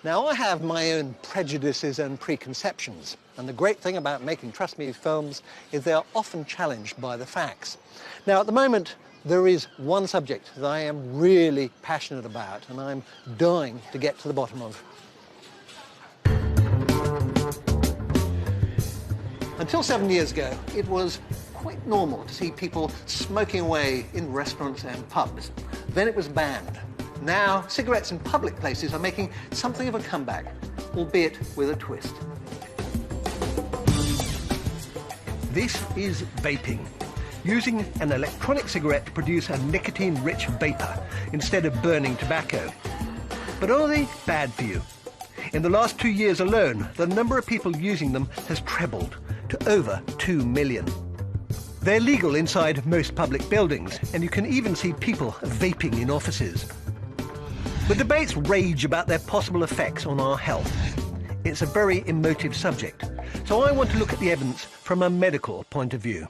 Now, I have my own prejudices and preconceptions, and the great thing about making Trust Me films is they are often challenged by the facts. Now, at the moment, there is one subject that I am really passionate about, and I'm dying to get to the bottom of. Until 7 years ago, it was quite normal to see people smoking away in restaurants and pubs. Then it was banned. Now, cigarettes in public places are making something of a comeback, albeit with a twist. This is vaping, using an electronic cigarette to produce a nicotine-rich vapor instead of burning tobacco. But are they bad for you? In the last 2 years alone, the number of people using them has trebled to over 2 million. They're legal inside most public buildings, and you can even see people vaping in offices. The debates rage about their possible effects on our health. It's a very emotive subject, so I want to look at the evidence from a medical point of view.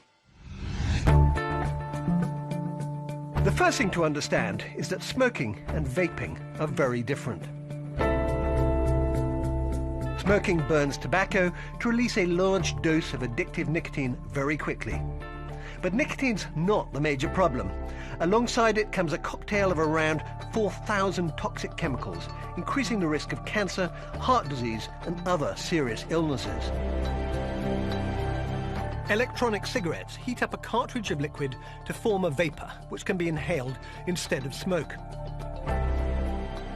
The first thing to understand is that smoking and vaping are very different. Smoking burns tobacco to release a large dose of addictive nicotine very quickly. But nicotine's not the major problem. Alongside it comes a cocktail of around 4,000 toxic chemicals, increasing the risk of cancer, heart disease, and other serious illnesses. Electronic cigarettes heat up a cartridge of liquid to form a vapor, which can be inhaled instead of smoke.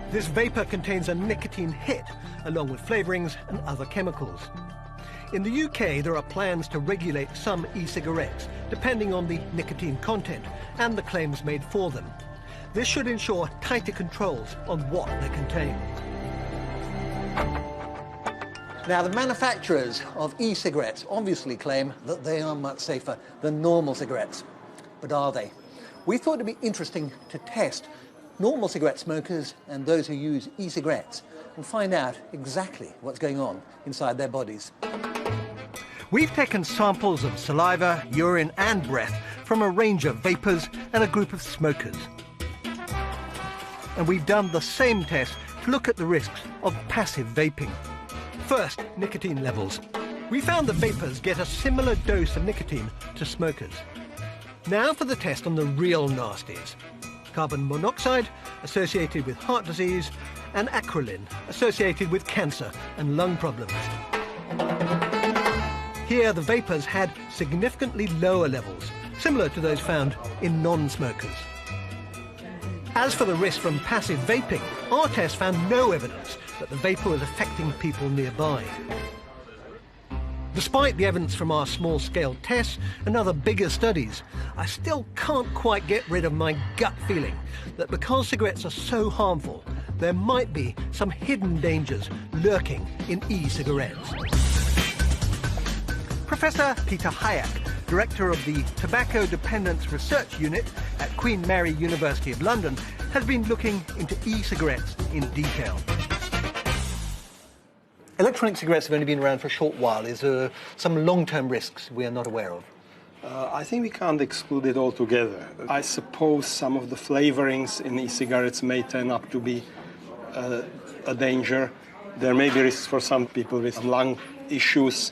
This vapor contains a nicotine hit, along with flavourings and other chemicals. In the UK, there are plans to regulate some e-cigarettes, depending on the nicotine content and the claims made for them. This should ensure tighter controls on what they contain. Now, the manufacturers of e-cigarettes obviously claim that they are much safer than normal cigarettes. But are they? We thought it'd be interesting to test normal cigarette smokers and those who use e-cigarettes and find out exactly what's going on inside their bodies. We've taken samples of saliva, urine and breath from a range of vapors and a group of smokers. And we've done the same test to look at the risks of passive vaping. First, nicotine levels. We found that vapors get a similar dose of nicotine to smokers. Now for the test on the real nasties. Carbon monoxide, associated with heart disease, and acrolein, associated with cancer and lung problems. Here, the vapors had significantly lower levels, similar to those found in non-smokers. As for the risk from passive vaping, our test found no evidence that the vapor was affecting people nearby. Despite the evidence from our small-scale tests and other bigger studies, I still can't quite get rid of my gut feeling that because cigarettes are so harmful, there might be some hidden dangers lurking in e-cigarettes. Professor Peter Hayek, director of the Tobacco Dependence Research Unit at Queen Mary University of London, has been looking into e-cigarettes in detail. Electronic cigarettes have only been around for a short while. Is there some long-term risks we are not aware of? I think we can't exclude it altogether. I suppose some of the flavorings in e-cigarettes may turn up to be a danger. There may be risks for some people with lung issues.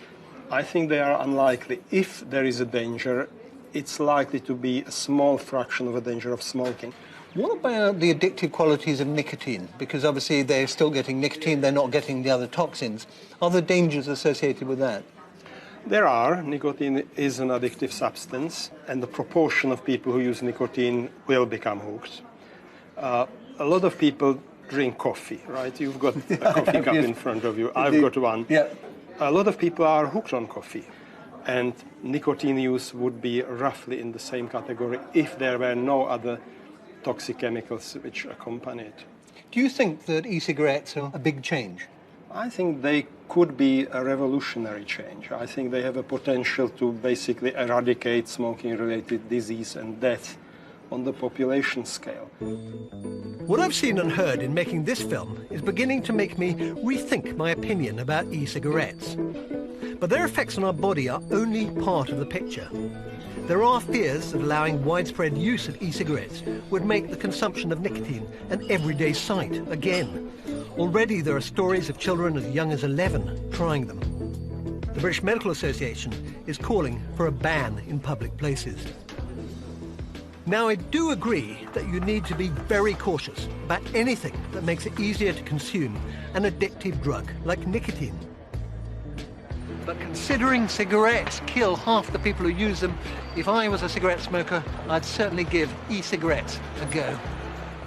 I think they are unlikely. If there is a danger, it's likely to be a small fraction of a danger of smoking. What about the addictive qualities of nicotine? Because obviously they're still getting nicotine, they're not getting the other toxins. Are there dangers associated with that? There are. Nicotine is an addictive substance, and the proportion of people who use nicotine will become hooked. A lot of people drink coffee, right? You've got a coffee cup in front of you. I've got one. Yeah. A lot of people are hooked on coffee, and nicotine use would be roughly in the same category if there were no other toxic chemicals which accompany it. Do you think that e-cigarettes are a big change? I think they could be a revolutionary change. I think they have a potential to basically eradicate smoking-related disease and death on the population scale. What I've seen and heard in making this film is beginning to make me rethink my opinion about e-cigarettes. But their effects on our body are only part of the picture. There are fears that allowing widespread use of e-cigarettes would make the consumption of nicotine an everyday sight again. Already there are stories of children as young as 11 trying them. The British Medical Association is calling for a ban in public places. Now, I do agree that you need to be very cautious about anything that makes it easier to consume an addictive drug like nicotine. But considering cigarettes kill half the people who use them, if I was a cigarette smoker, I'd certainly give e-cigarettes a go.